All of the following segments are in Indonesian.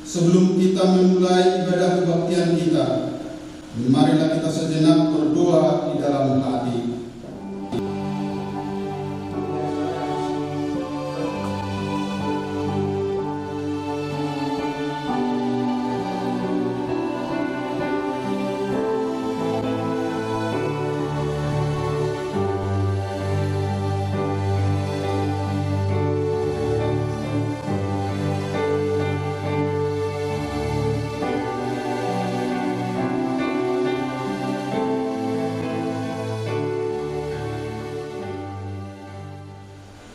sebelum kita memulai ibadah kebaktian kita, marilah kita sejenak berdoa di dalam hati.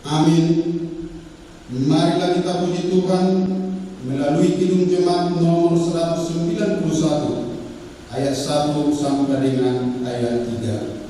Amin. Marilah kita puji Tuhan melalui Kidung Jemaat nomor 191 ayat 1 sampai dengan ayat 3.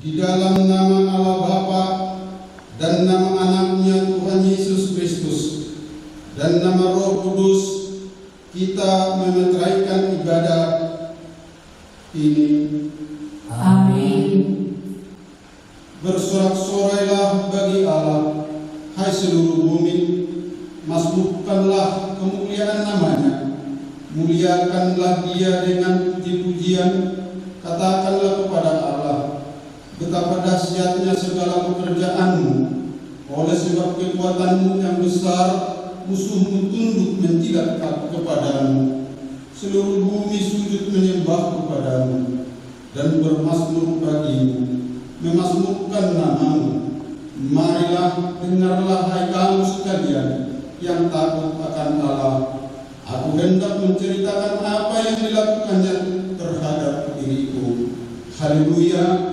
Di dalam nama Allah Bapa dan nama anaknya Tuhan Yesus Kristus dan nama Roh Kudus, kita memeteraikan ibadah ini. Amin. Bersorak-sorailah bagi Allah, hai seluruh bumi, masbukkanlah kemuliaan namanya, muliakanlah Dia dengan puji-pujian, katakanlah kepada Allah, betapa dahsyatnya segala pekerjaanmu, oleh sebab kekuatanmu yang besar, musuhmu tunduk menjilat kepadamu. Seluruh bumi sujud menyembah kepadamu dan bermasmur bagimu, memasmurkan namamu. Marilah, dengarlah hai kamu sekalian yang takut akan Allah. Aku hendak menceritakan apa yang dilakukannya terhadap diriku. Haleluya.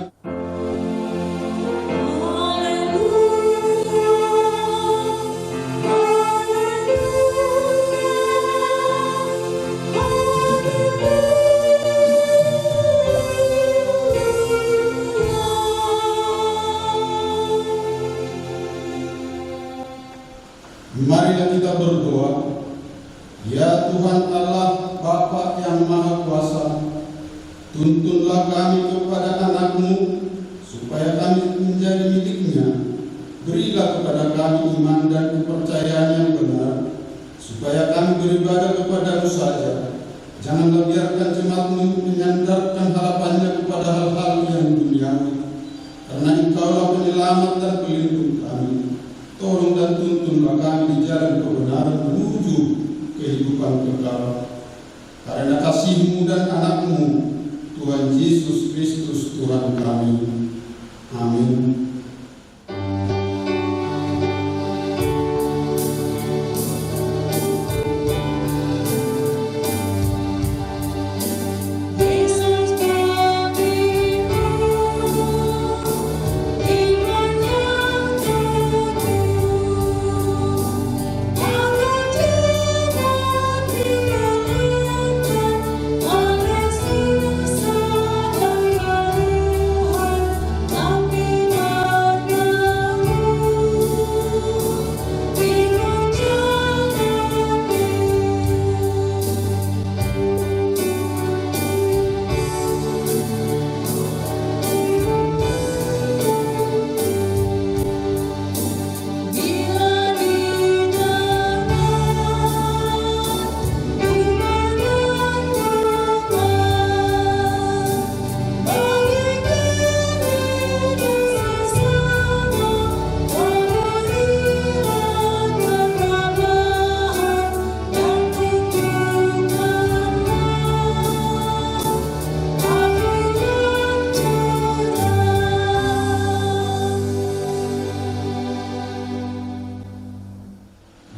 Marilah kita berdoa. Ya Tuhan Allah, Bapa yang Maha Kuasa, Tuntunlah kami kepada anak-Mu, supaya kami menjadi milik-Nya. Berilah kepada kami iman dan kepercayaan yang benar, supaya kami beribadah kepada-Mu saja. Janganlah biarkan jemaat-Mu menyandarkan harapannya kepada hal-hal yang duniawi, karena Engkaulah penyelamat dan pelindung kami. Tolong dan tuntunlah kami di jalan kebenaran menuju kehidupan kekal. Karena kasih-Mu dan anak-Mu, Tuhan Yesus Kristus Tuhan kami. Amin.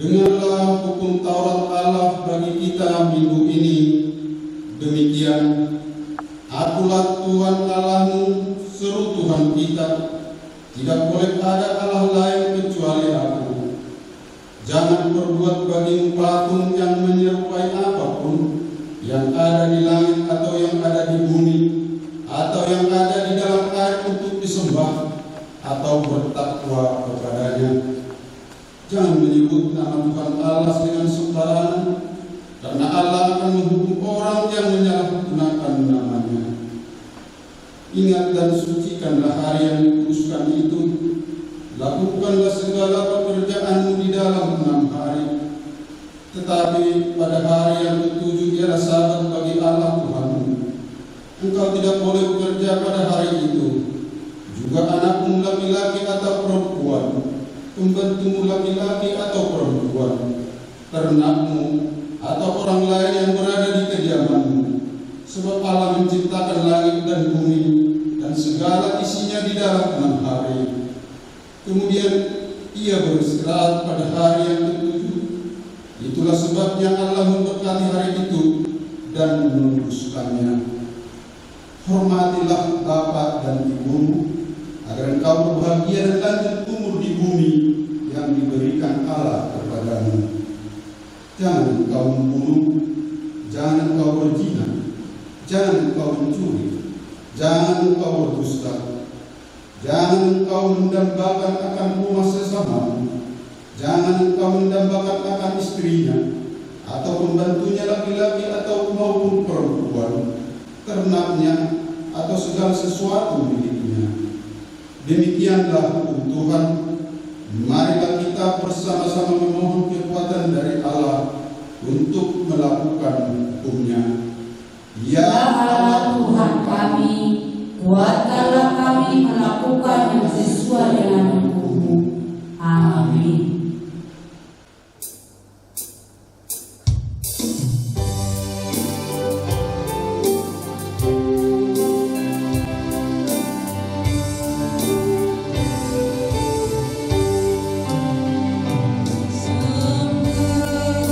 Dengarlah hukum Taurat Allah bagi kita minggu ini. Demikian, Akulah Tuhan Allahmu, seru Tuhan kita. Tidak boleh ada Allah lain kecuali Aku. Jangan berbuat bagimu patung yang menyerupai apapun yang ada di langit atau yang ada di bumi atau yang ada di dalam air untuk disembah atau bertakwa kepadanya. Jangan menyebut nama Tuhan Allah dengan sembarangan, karena Allah akan menghukum orang yang menyalahgunakan namanya. Ingat dan sucikanlah hari yang dikuduskan itu. Lakukanlah segala pekerjaanmu di dalam 6 hari. Tetapi pada hari yang ke-7 ialah Sabat bagi Allah Tuhanmu. Engkau tidak boleh bekerja pada hari itu. Juga anakmu laki-laki atau perempuan, pembantumu laki-laki atau perempuan, ternakmu atau orang lain yang berada di kediamanmu. Sebab Allah menciptakan langit dan bumi dan segala isinya di dalam 6 hari. Kemudian Ia beristirahat pada hari yang ke-7. Itulah sebabnya Allah memberkati hari itu dan menguduskannya. Hormatilah bapa dan ibumu, agar engkau berbahagia dan lanjut umur di bumi yang diberikan Allah kepadamu. Jangan engkau membunuh, jangan engkau berzina, jangan engkau mencuri, jangan engkau berdusta, jangan engkau mendambakan akan rumah sesamamu, jangan engkau mendambakan akan istrinya, atau pembantunya laki-laki atau maupun perempuan, ternaknya, atau segala sesuatu miliknya. Demikianlah hukum Tuhan. Marilah kita bersama-sama memohon kekuatan dari Allah untuk melakukan hukum-Nya. Ya Allah Tuhan kami, kuatkanlah kami melakukan yang sesuai dengan hukum-Mu. Amin.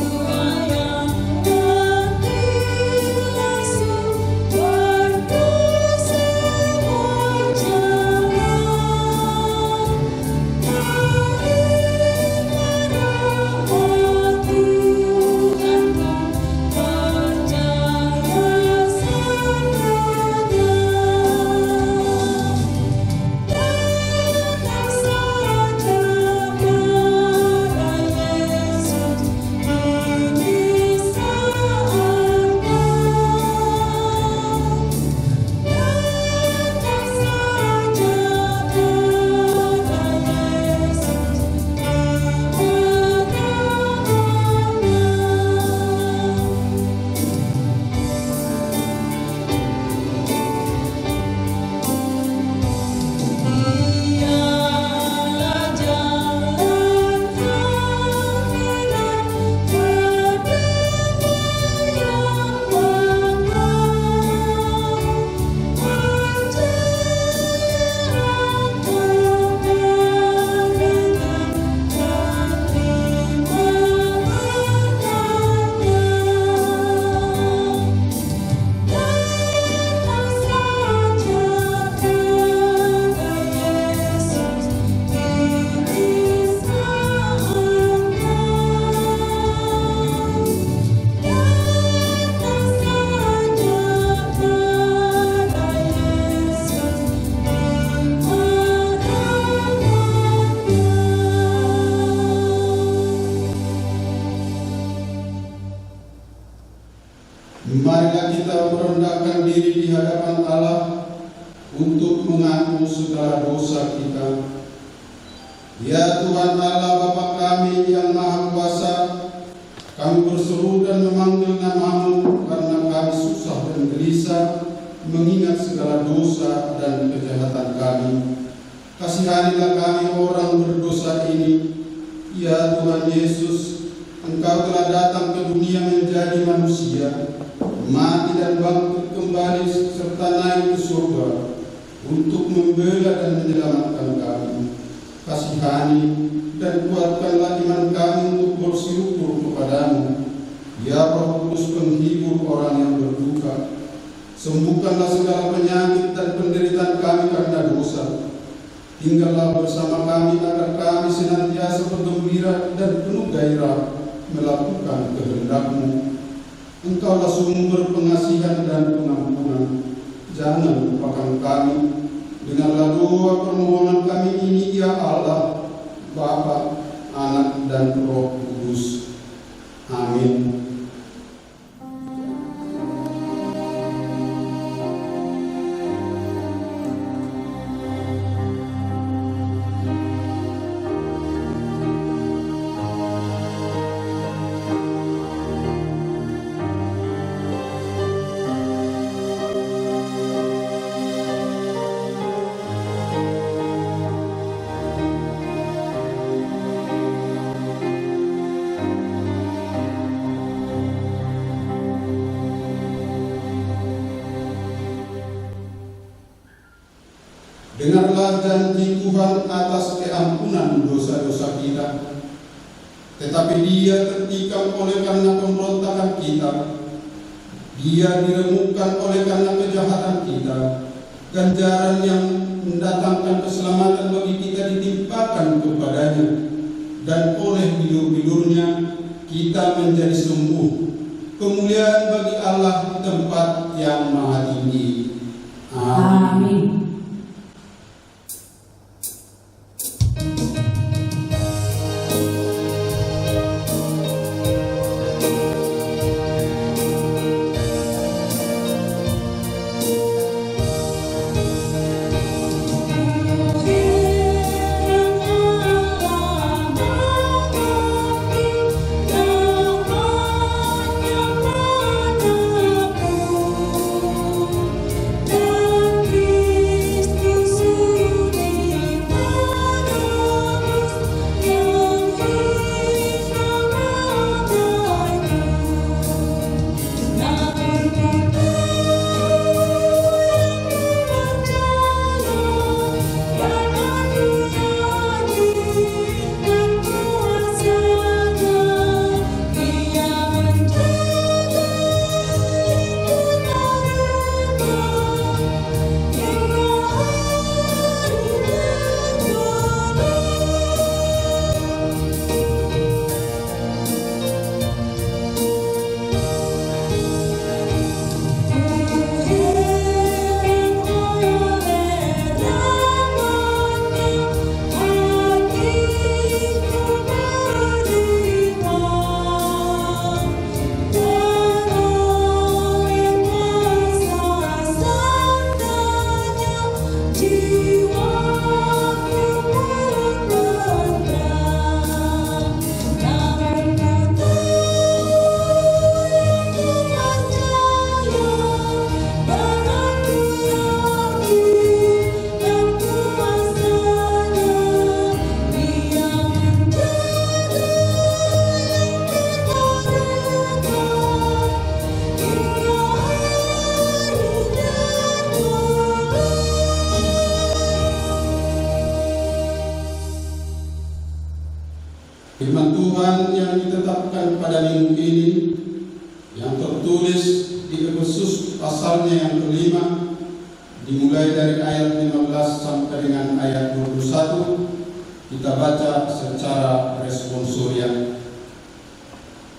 Berdoa berdiri di hadapan Allah untuk mengaku segala dosa kita. Ya Tuhan Allah Bapa kami yang Maha Kuasa, kami berseru dan memanggil nama-Mu karena kami susah dan gelisah mengingat segala dosa dan kejahatan kami. Kasihanilah kami orang berdosa ini. Ya Tuhan Yesus, Engkau telah datang ke dunia menjadi manusia, mati dan bangkit kembali serta naik ke surga untuk membela dan menyelamatkan kami. Kasihani dan kuatkanlah iman kami untuk bersyukur kepada-Mu. Ya Roh Kudus penghibur orang yang berduka, sembuhkanlah segala penyakit dan penderitaan kami karena dosa. Tinggallah bersama kami agar kami senantiasa bergembira dan penuh gairah melakukan kehendak-Mu. Engkaulah sumber pengasihan dan pengampunan. Jangan lupakan kami. Dengarlah doa permohonan kami ini, ya Allah, Bapa, Anak, dan Roh Kudus. Amin. Dengarlah janji Tuhan atas keampunan dosa-dosa kita. Tetapi Dia tertikam oleh karena pemberontakan kita. Dia diremukkan oleh karena kejahatan kita. Ganjaran yang mendatangkan keselamatan bagi kita ditimpakan kepadanya. Dan oleh bilur-bilurnya kita menjadi sembuh. Kemuliaan bagi Allah di tempat yang maha tinggi. Amin. Firman Tuhan yang ditetapkan pada minggu ini yang tertulis di Efesus pasalnya yang kelima, dimulai dari ayat 15 sampai dengan ayat 21, kita baca secara responsorial.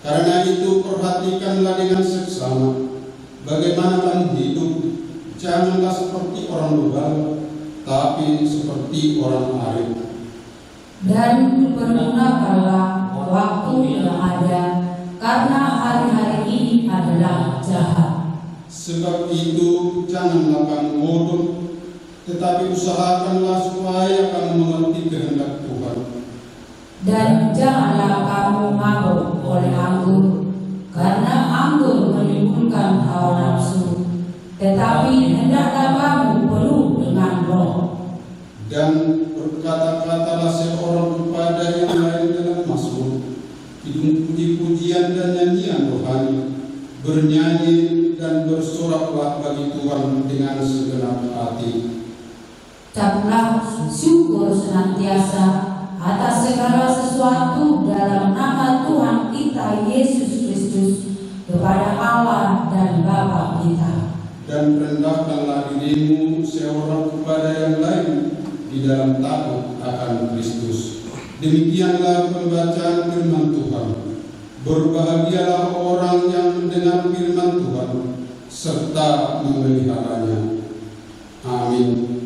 Karena itu perhatikanlah dengan seksama bagaimana kamu hidup, janganlah seperti orang begal, tapi seperti orang arif. Dan pergunakanlah waktu yang ada, karena hari-hari ini adalah jahat. Sebab itu janganlah kamu bodoh, tetapi usahakanlah supaya kamu mengerti kehendak Tuhan. Dan janganlah kamu mabuk oleh anggur, karena anggur menimbulkan hawa nafsu, tetapi hendaklah kamu penuh dengan Roh. Dan berkata-katalah seorang kepada yang lain dalam mazmur, kidung puji-pujian dan nyanyian rohani, bernyanyi dan bersoraklah bagi Tuhan dengan segenap hati. Ucaplah syukur senantiasa atas segala sesuatu dalam nama Tuhan kita Yesus Kristus kepada Allah dan Bapa kita. Dan rendahkanlah dirimu seorang kepada yang lain di dalam takut akan Kristus. Demikianlah pembacaan firman Tuhan. Berbahagialah orang yang mendengar firman Tuhan serta memeliharanya. Amin.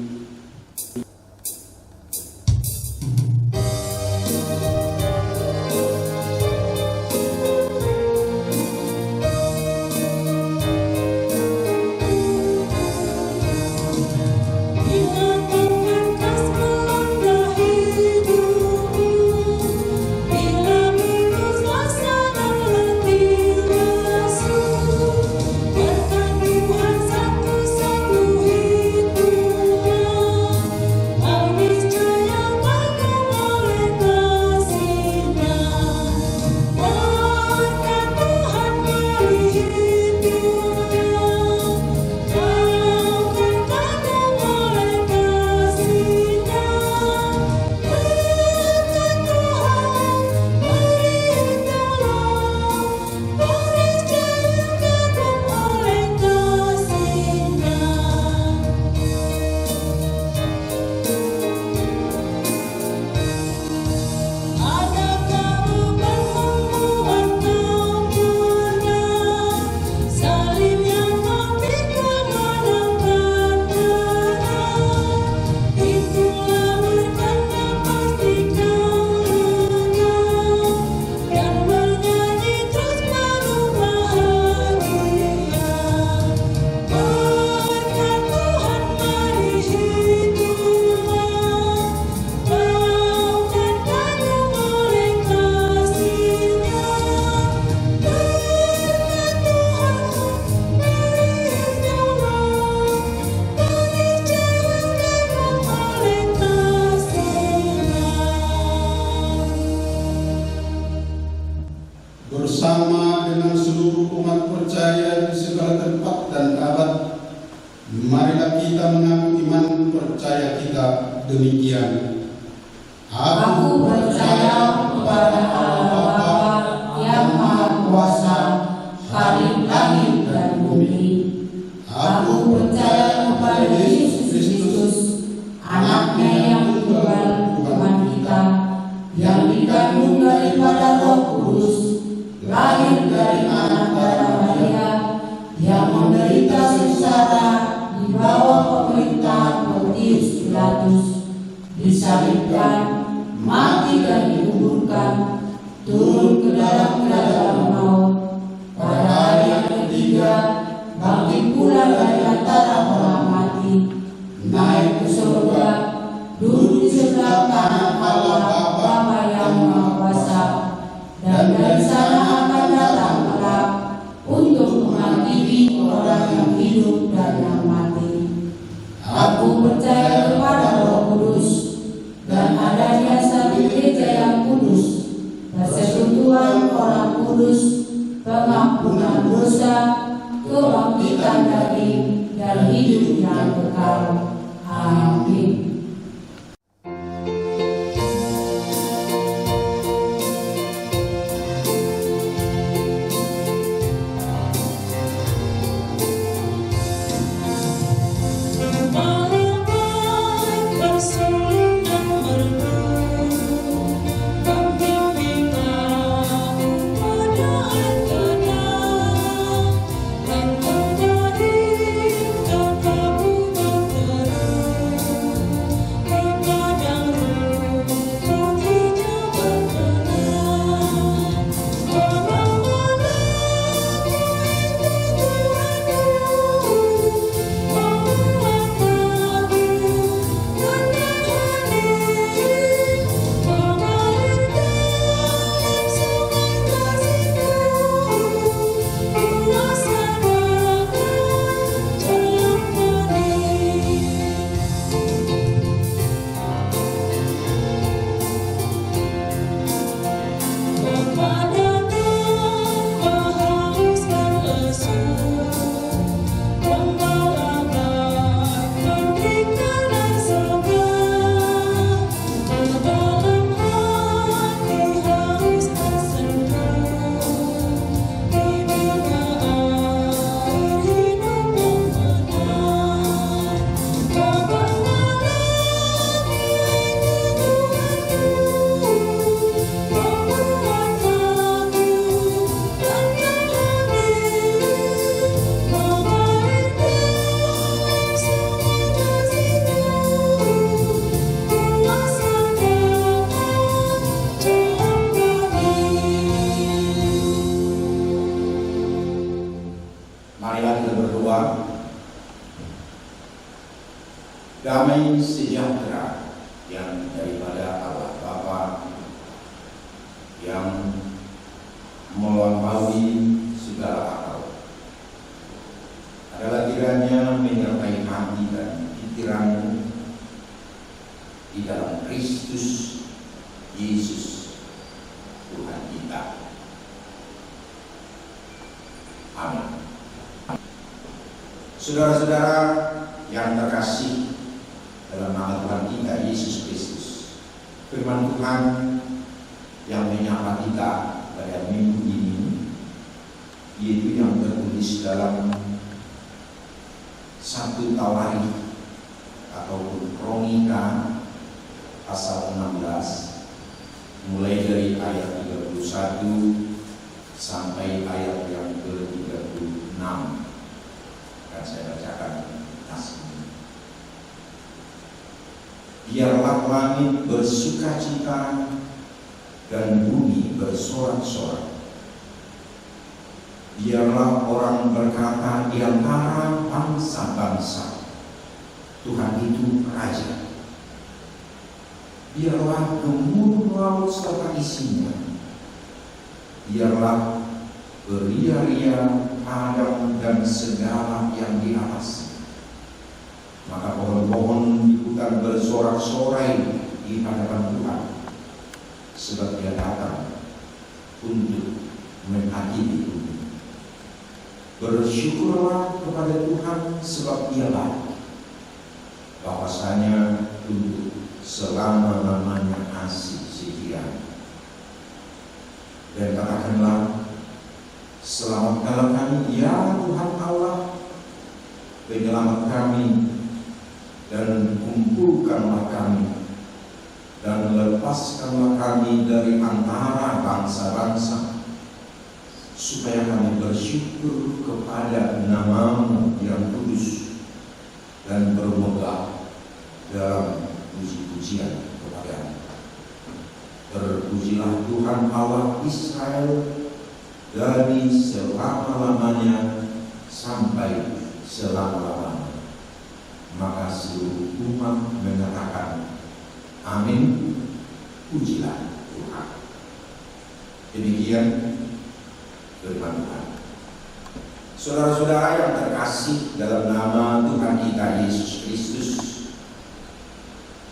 Bersama dengan seluruh umat percaya di segala tempat dan abad, marilah kita mengaku iman percaya kita demikian. Aku percaya kepada Allah Bapa yang Maha Kuasa, Khalik langit dan bumi. Aku percaya kepada Yesus Kristus, Anaknya yang tunggal Tuhan kita, yang dikandung daripada Roh Kudus, lahir dari anak darah Maria, yang menderita sengsara di bawah pemerintahan Pontius Pilatus, disalibkan, mati dan dikuburkan, turun ke dalam kerajaan maut, pada hari yang ketiga bangkit pula dari antara orang mati, naik ke surga, duduk di sebelah kanan Allah Bapa yang Maha Kuasa, dan dari sana akan datang kelak untuk menghakimi orang yang hidup dan yang mati. Aku percaya kepada Roh Kudus dan adanya satu gereja yang kudus, persekutuan orang kudus, pengampunan dosa, kebangkitan daging, dan hidup yang kekal. Amin. damai sejahtera yang daripada Allah Bapa yang melampaui segala akal adalah kiranya menyertai hati dan pikiranmu di dalam Kristus Yesus Tuhan kita. Amin. Saudara-saudara yang terkasih dalam nama Tuhan kita Yesus Kristus, firman Tuhan yang menyapa kita pada minggu ini yaitu yang tertulis dalam 1 Tawarikh ataupun Kronika pasal 16 mulai dari ayat 31 sampai ayat yang ke-36. Akan saya bacakan naskah. Biarlah langit bersukacita dan bumi bersorak-sorak. Biarlah orang berkata di antara bangsa-bangsa, Tuhan itu Raja. Biarlah gemuruh laut serta isinya. Biarlah beria-ria padang dan segala yang di atasnya. Maka pohon-pohon di hutan bersorak-sorai di hadapan Tuhan, sebab Dia datang untuk menghakimi bumi. Bersyukurlah kepada Tuhan sebab Dia baik, bahwasanya untuk selama-lamanya kasih setia. Dan katakanlah, selamatkanlah kami ya Tuhan Allah, penyelamat kami, dan kumpulkanlah kami, dan lepaskanlah kami dari antara bangsa-bangsa, supaya kami bersyukur kepada nama-Mu yang kudus dan bermegah dalam puji-pujian kepada-Mu. Terpujilah Tuhan Allah Israel dari selama-lamanya sampai selama-lamanya. Maka seluruh umat mengatakan amin, pujilah Tuhan. Demikian firman Tuhan. Saudara-saudara yang terkasih dalam nama Tuhan kita Yesus Kristus,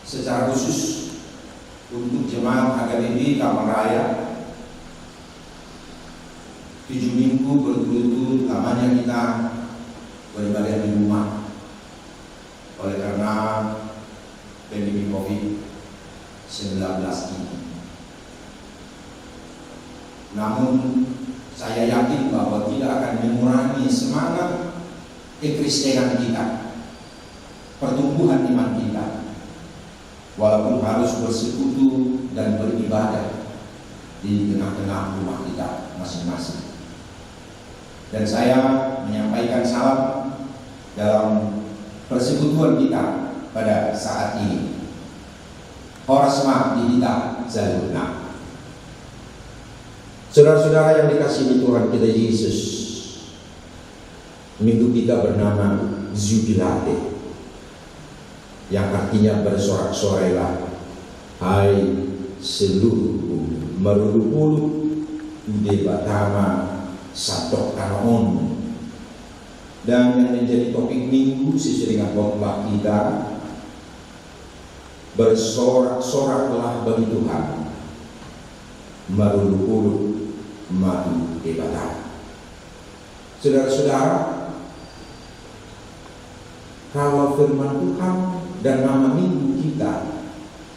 secara khusus untuk jemaat HKBP Taman Raya, 7 minggu berturut-turut lamanya kita beribadah di rumah oleh karena pandemi COVID-19 ini. Namun saya yakin bahwa tidak akan mengurangi semangat kekristenan kita, pertumbuhan iman kita, walaupun harus bersekutu dan beribadah di tengah-tengah rumah kita masing-masing. Dan saya menyampaikan salam dalam persekutuan kita pada saat ini. Horasma dihita zaluna. Saudara-saudara yang dikasihi Tuhan kita Yesus, minggu kita bernama Jubilate, yang artinya bersorak-sorailah hai seluruh bumi, merulu-ulu ude batama satok kanon. Dan yang menjadi topik minggu sesuai dengan khotbah kita, bersorak-soraklah bagi Tuhan, merulu-ulu madu debatama. Saudara-saudara, kalau firman Tuhan dan nama minggu kita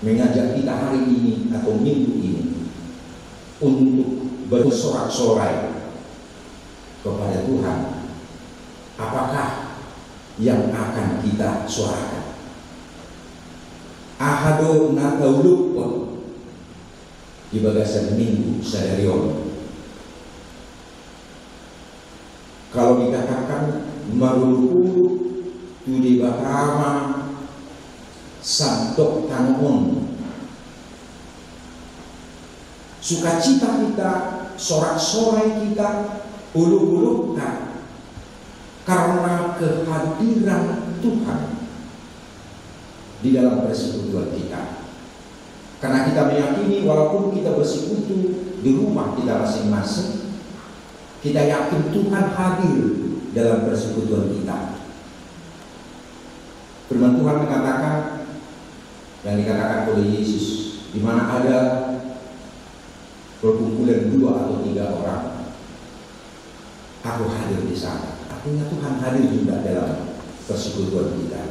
mengajak kita hari ini atau minggu ini untuk bersorak-sorai kepada Tuhan, apakah yang akan kita suarakan? Ahado nataulukpon di bagasan minggu sadarion. Kalau dikatakan marulu Tudi Bakama Santok Tangon, sukacita kita, sorak-sorai kita, ulu-ulukan karena kehadiran Tuhan di dalam persekutuan kita. Karena kita meyakini walaupun kita bersekutu di rumah kita masing-masing, kita yakin Tuhan hadir dalam persekutuan kita. Firman Tuhan mengatakan, yang dikatakan oleh Yesus, di mana ada perkumpulan 2 atau 3 orang, aku hadir di sana. Artinya Tuhan hadir juga dalam persekutuan kita.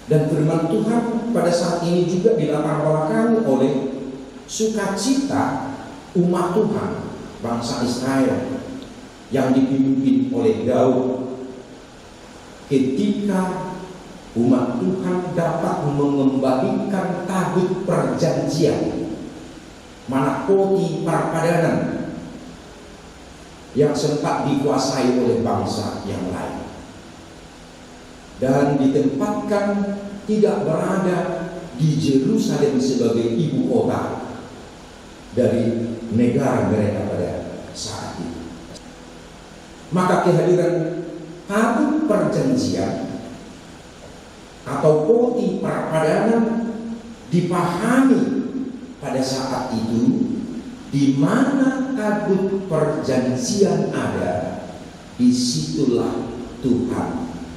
Dan firman Tuhan pada saat ini juga dilatar belakangi oleh sukacita umat Tuhan, bangsa Israel yang dipimpin oleh Daud, ketika umat Tuhan dapat mengembalikan tabut perjanjian, Manakoti Parpadanan, yang sempat dikuasai oleh bangsa yang lain, dan ditempatkan tidak berada di Yerusalem sebagai ibu kota dari negara mereka pada saat itu. Maka kehadiran tabut perjanjian atau koti Parpadanan dipahami pada saat itu, di mana tabut perjanjian ada, disitulah Tuhan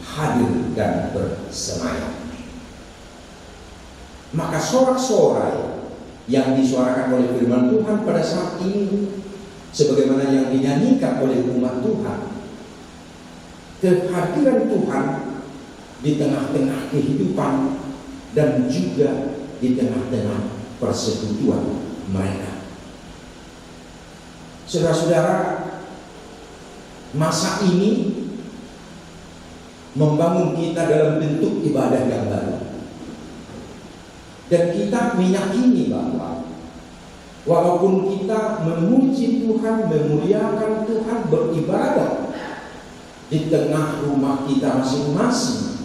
hadir dan bersemayam. Maka sorak-sorai yang disuarakan oleh firman Tuhan pada saat ini, sebagaimana yang dinyanyikan oleh umat Tuhan, kehadiran Tuhan di tengah-tengah kehidupan dan juga di tengah-tengah persekutuan mereka. Saudara-saudara, masa ini membangun kita dalam bentuk ibadah yang baru, dan kita meyakini bahwa walaupun kita memuji Tuhan, memuliakan Tuhan, beribadah di tengah rumah kita masing-masing,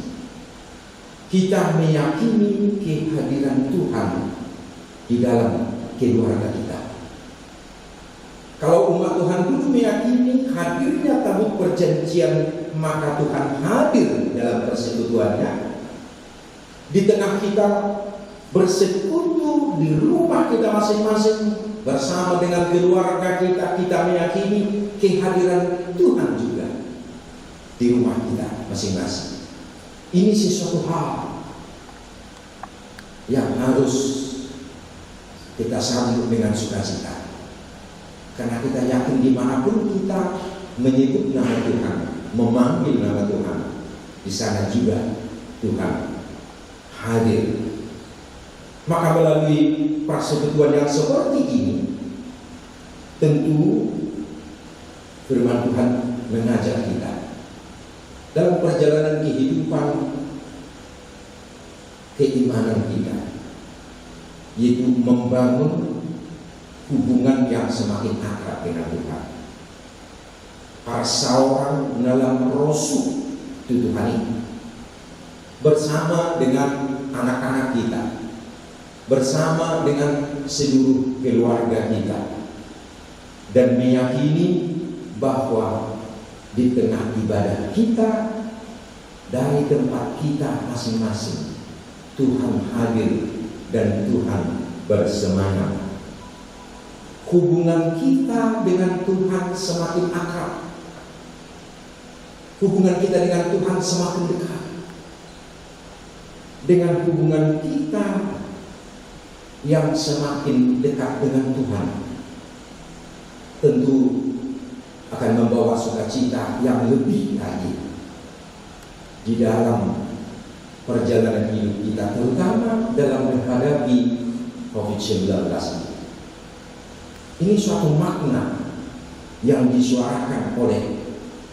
kita meyakini kehadiran Tuhan di dalam keluarga kita. Kalau umat Tuhan dulu meyakini hadirnya tabut perjanjian, maka Tuhan hadir dalam persekutuannya. Di tengah kita bersekutu di rumah kita masing-masing bersama dengan keluarga kita, kita meyakini kehadiran Tuhan juga di rumah kita masing-masing. Ini sesuatu hal yang harus kita sambut dengan sukacita, karena kita yakin dimanapun kita menyebut nama Tuhan, memanggil nama Tuhan, di sana juga Tuhan hadir. Maka melalui persekutuan yang seperti ini, tentu firman Tuhan mengajak kita dalam perjalanan kehidupan keimanan kita, yaitu membangun hubungan yang semakin akrab dengan Tuhan. Para seorang dalam rosuh Tuhan ini, bersama dengan anak-anak kita, bersama dengan seluruh keluarga kita, dan meyakini bahwa di tengah ibadah kita, dari tempat kita masing-masing, Tuhan hadir dan Tuhan bersemayam. Hubungan kita dengan Tuhan semakin akrab, hubungan kita dengan Tuhan semakin dekat. Dengan hubungan kita yang semakin dekat dengan Tuhan, tentu akan membawa sukacita yang lebih lagi di dalam perjalanan hidup kita, terutama dalam menghadapi COVID-19 ini. Ini suatu makna yang disuarakan oleh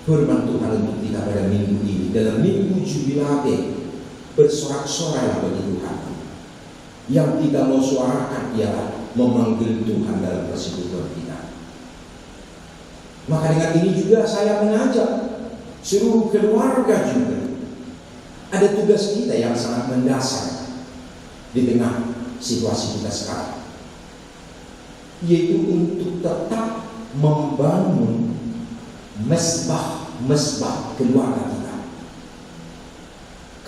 firman Tuhan untuk kita pada minggu ini. Dalam minggu jubilate, bersorak-sorai bagi Tuhan. Yang kita mau suarakan ialah memanggil Tuhan dalam persekutuan kita. Maka dengan ini juga saya mengajak seluruh keluarga juga, ada tugas kita yang sangat mendasar di tengah situasi kita sekarang, yaitu untuk tetap membangun mesbah keluarga kita.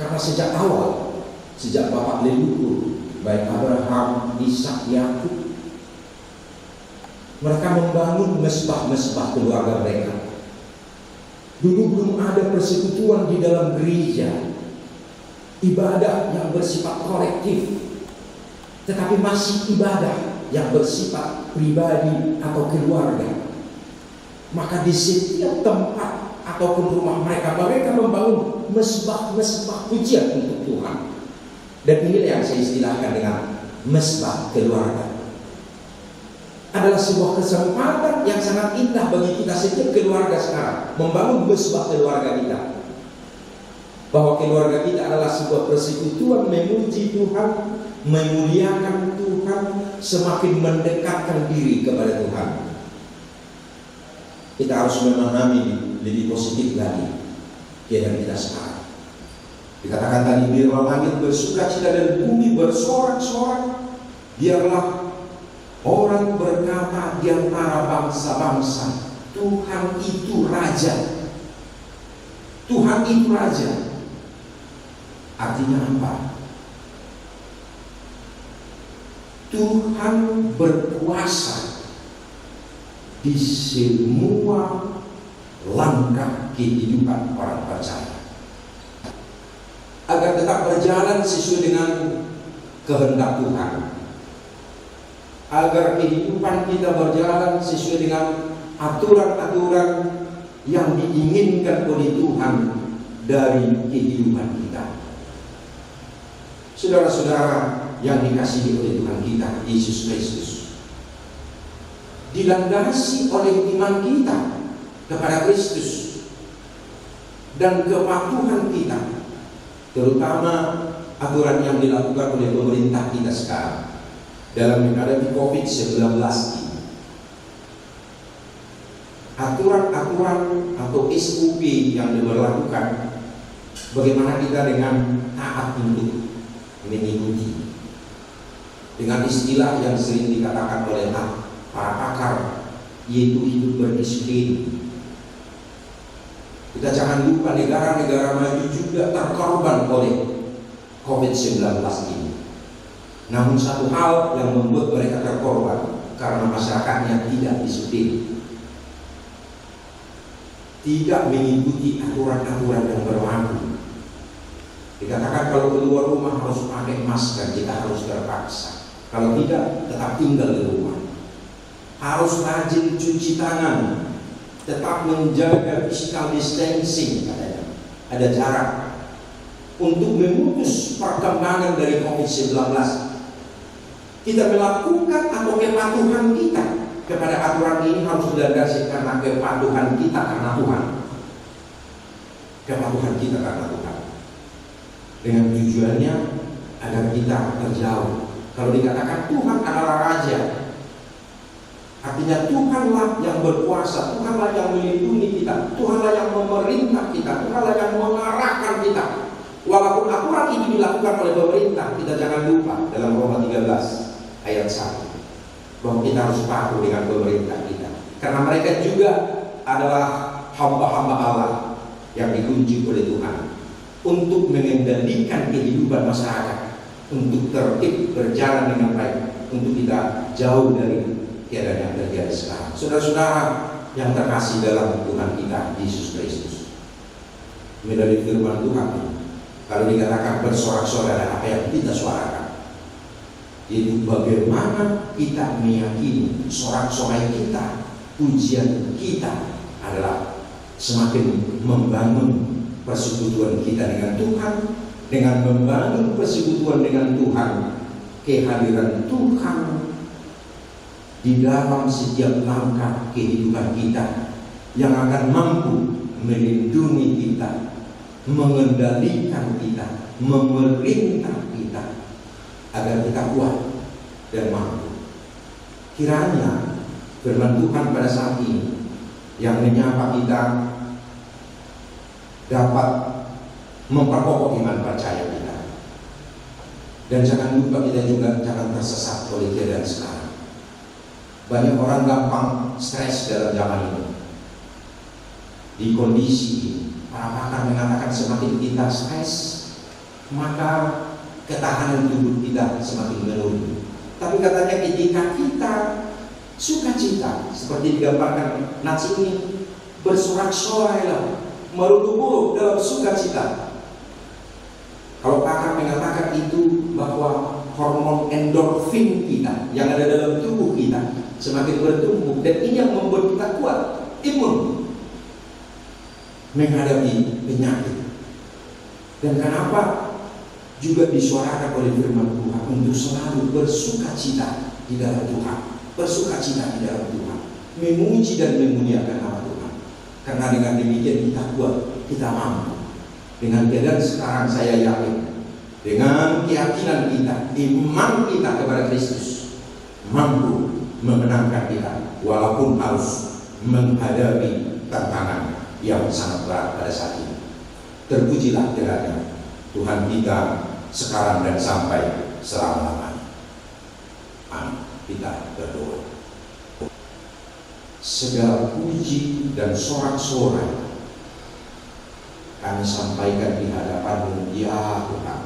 Karena sejak awal, sejak bapak leluhur, baik Abraham, Ishak, Yakub, mereka membangun mesbah-mesbah keluarga mereka. Dulu belum ada persekutuan di dalam gereja, ibadah yang bersifat kolektif, tetapi masih ibadah yang bersifat pribadi atau keluarga. Maka di setiap tempat ataupun rumah mereka membangun mesbah-mesbah pujian untuk Tuhan. Dan inilah yang saya istilahkan dengan mesbah keluarga. Adalah sebuah kesempatan yang sangat indah bagi kita setiap keluarga sekarang, membangun mesbah keluarga kita. Bahwa keluarga kita adalah sebuah persekutuan memuji Tuhan, memuliakan Tuhan, semakin mendekatkan diri kepada Tuhan. Kita harus memahami lebih positif lagi keadaan kita sekarang. Dikatakan tadi, biarlah langit bersukacita dan bumi bersorak-sorak. Biarlah orang berkata di antara bangsa-bangsa, Tuhan itu Raja. Tuhan itu Raja. Artinya apa? Tuhan berkuasa di semua langkah kehidupan orang percaya, agar tetap berjalan sesuai dengan kehendak Tuhan, agar kehidupan kita berjalan sesuai dengan aturan-aturan yang diinginkan oleh Tuhan dari kehidupan kita. Saudara-saudara yang dikasihi oleh Tuhan kita Yesus Kristus, dilandasi oleh iman kita kepada Kristus dan kepatuhan kita, terutama aturan yang dilakukan oleh pemerintah kita sekarang dalam menghadapi COVID-19 ini. Aturan-aturan atau SOP yang diberlakukan, bagaimana kita dengan taat untuk mengikuti. Dengan istilah yang sering dikatakan oleh para pakar, yaitu hidup berdisiplin. Kita jangan lupa negara-negara maju juga terkorban oleh COVID-19 ini. Namun satu hal yang membuat mereka terkorban, karena masyarakatnya tidak disiplin, tidak mengikuti aturan-aturan yang berlaku. Dikatakan kalau keluar rumah harus pakai masker, kita harus terpaksa. Kalau tidak, tetap tinggal di rumah. Harus rajin cuci tangan, tetap menjaga physical distancing, katanya. Ada jarak untuk memutus perkembangan dari COVID-19. Kita melakukan atau kepatuhan kita kepada aturan ini harus dilandasi karena kepatuhan kita karena Tuhan. Kepatuhan kita karena Tuhan. Dengan tujuannya agar kita terjauh. Kalau dikatakan Tuhan adalah Raja, artinya Tuhanlah yang berkuasa, Tuhanlah yang melindungi kita, Tuhanlah yang memerintah kita, Tuhanlah yang mengarahkan kita. Walaupun aturan ini dilakukan oleh pemerintah, kita jangan lupa dalam Roma 13 ayat 1 bahwa kita harus patuh dengan pemerintah kita, karena mereka juga adalah hamba-hamba Allah yang dikunci oleh Tuhan untuk mengendalikan kehidupan masyarakat, untuk tertib berjalan dengan baik, untuk kita jauh dari keadaan yang terjadi sekarang. Saudara-saudara yang terkasih dalam Tuhan kita Yesus Kristus, melalui firman Tuhan ini, kalau dikatakan bersorak-sorai dan apa yang kita suarakan, itu bagaimana kita meyakini sorak-sorai kita, pujian kita adalah semakin membangun persekutuan kita dengan Tuhan. Dengan membangun persekutuan dengan Tuhan, kehadiran Tuhan di dalam setiap langkah kehidupan kita yang akan mampu melindungi kita, mengendalikan kita, memerintah kita agar kita kuat dan mampu. Kiranya firman Tuhan pada saat ini yang menyapa kita dapat memperkokoh iman percaya kita. Dan jangan lupa kita juga jangan tersesat oleh keadaan sekarang. Banyak orang gampang stres dalam zaman ini. Di kondisi ini, para pakar mengatakan semakin kita stres, maka ketahanan tubuh kita semakin menurun. Tapi katanya ketika kita sukacita, seperti digambarkan nats ini, bersorak-sorailah, merutuh dalam sukacita. Kalau pakar mengatakan itu bahwa hormon endorfin kita yang ada dalam tubuh kita semakin bertumbuh, dan ini yang membuat kita kuat, imun menghadapi penyakit. Dan kenapa juga disuarakan oleh firman Tuhan untuk selalu bersukacita di dalam Tuhan, bersukacita di dalam Tuhan, memuji dan memuliakan nama Tuhan. Karena dengan demikian kita kuat, kita mampu. Dengan keadaan sekarang saya yakin, dengan keyakinan kita, iman kita kepada Kristus mampu memenangkan kita, walaupun harus menghadapi tantangan yang sangat berat pada saat ini. Terpujilah kiranya Tuhan kita sekarang dan sampai selama-lamanya. Amin. Kita berdoa. Segala puji dan sorak-sorai kami sampaikan di hadapan-Mu, ya Tuhan.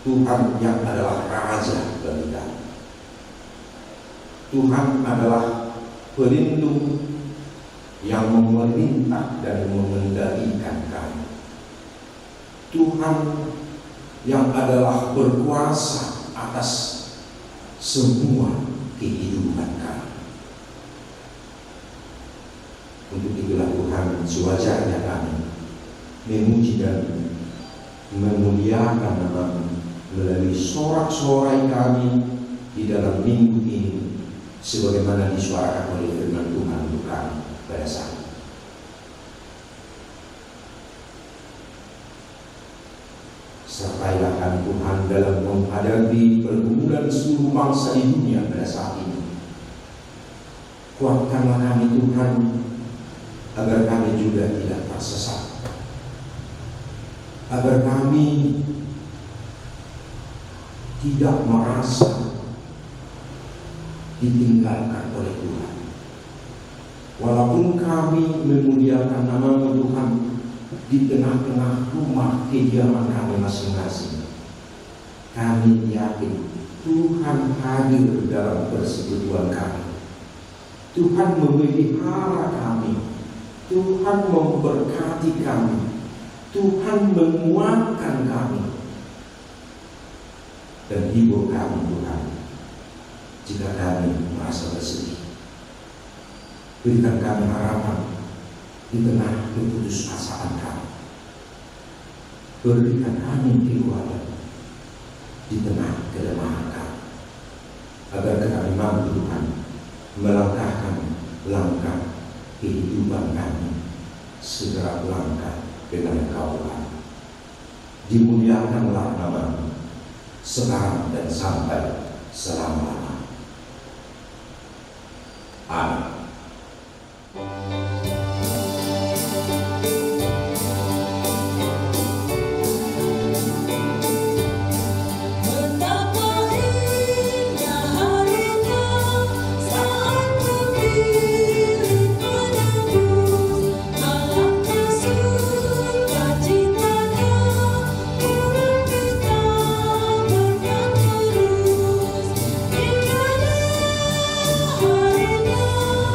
Tuhan yang adalah Raja bagi kami. Tuhan adalah pelindung yang memerintah dan mengendalikan kami. Tuhan yang adalah berkuasa atas semua kehidupan kami. Untuk itulah Tuhan, sewajarnya kami memuji dan memuliakan nama-Mu melalui sorak-sorai kami di dalam minggu ini, sebagaimana disuarakan oleh firman Tuhan untuk kami pada saat ini. Sertailah kami Tuhan dalam menghadapi pergumulan seluruh bangsa di dunia pada saat ini. Kuatkanlah kami Tuhan, agar kami juga tidak tersesat, agar kami tidak merasa ditinggalkan oleh Tuhan. Walaupun kami memuliakan nama-Mu Tuhan di tengah-tengah rumah kediaman kami masing-masing, kami yakin Tuhan hadir dalam persekutuan kami. Tuhan memelihara kami, Tuhan memberkati kami, Tuhan menguatkan kami dan hibur kami Tuhan jika kami merasa bersedih. Berikan kami harapan di tengah keputusasaan kami. Berikan kami kekuatan di tengah kelemahan kami, agar kami mampu Tuhan melangkahkan langkah kehidupan kami, segera langkah dengan Engkau Tuhan. Dimuliakanlah nama-Mu sekarang dan sampai selama-lamanya. Amin. Harinya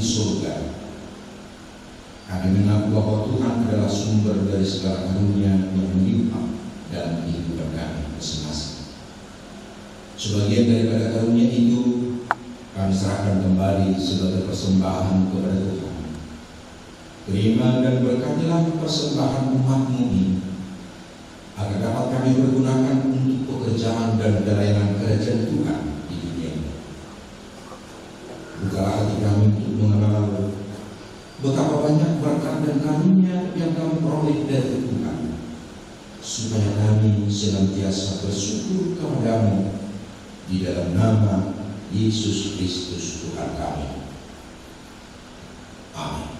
di surga. Kami mengaku bahwa Tuhan adalah sumber dari segala karunia yang melimpah dalam kehidupan kami masing-masing. Sebagian daripada karunia itu kami serahkan kembali sebagai persembahan kepada Tuhan. Terima dan berkatilah persembahan umat-Mu ini, agar dapat kami pergunakan untuk pekerjaan dan pelayanan kerajaan Tuhan di dunia ini. Bukalah hati kami untuk mengenal betapa banyak berkat dan karunia yang kami peroleh dari Tuhan, supaya kami senantiasa bersyukur kepada-Mu di dalam nama Yesus Kristus Tuhan kami. Amin.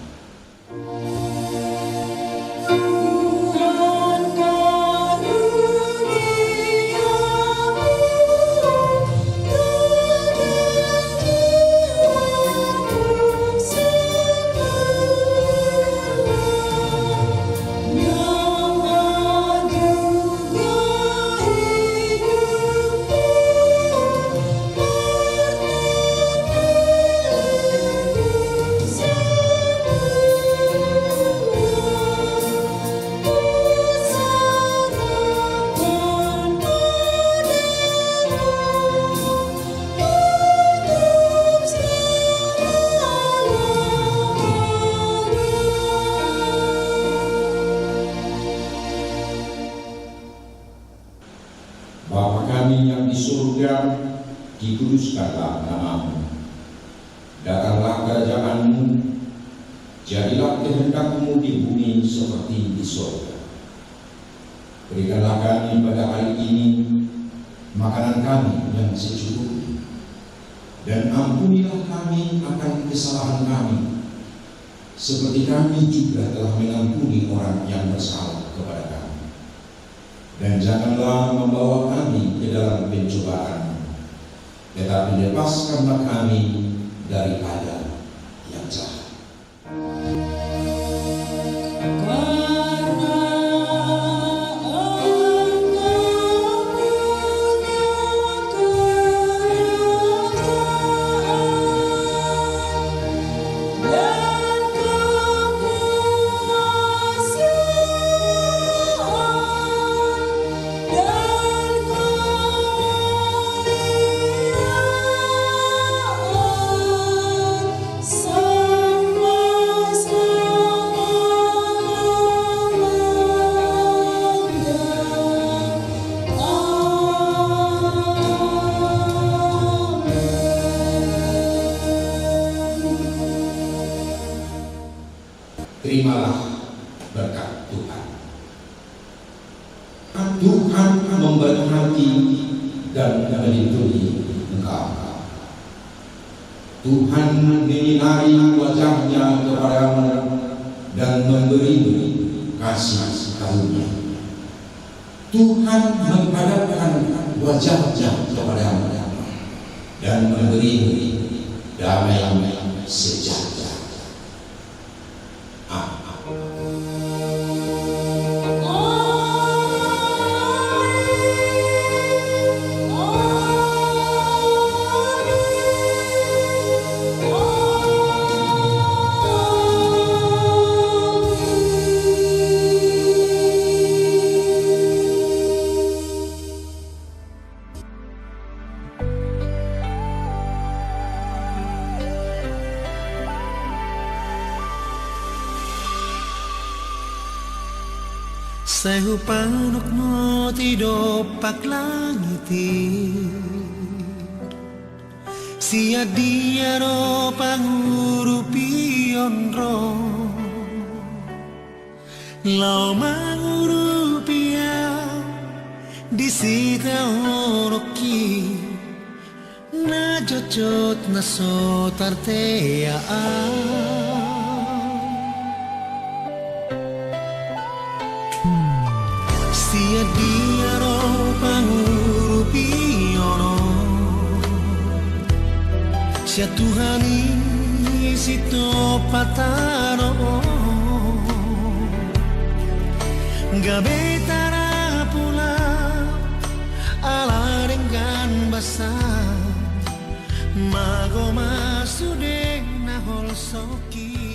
Bapa kami yang di surga, dikuduskanlah nama-Mu. Datanglah kerajaan-Mu, jadilah kehendak-Mu di bumi seperti di surga. Berikanlah kami pada hari ini makanan kami yang secukupnya, dan ampunilah kami akan kesalahan kami, seperti kami juga telah mengampuni orang yang bersalah kepada kami. Dan janganlah membawa kami ke dalam pencobaan, tetapi lepaskanlah kami daripada yang jahat. Terimalah berkat Tuhan. Tuhan memberkati dan melindungi engkau. Tuhan menyinari wajahnya kepadamu dan memberimu kasih karunia. Tuhan menghadapkan wajahnya kepadamu dan memberimu damai sejahtera. Sayu panukno tidopak langiti, sia dia ro pangurupi onro, lau mangurupi di sita oroki, na jojot na sotartea. Sia dia ro pangurupi ono, sia Tuhan sito patano, gabetara pula ala dengan basah, mago masudeng nahol soki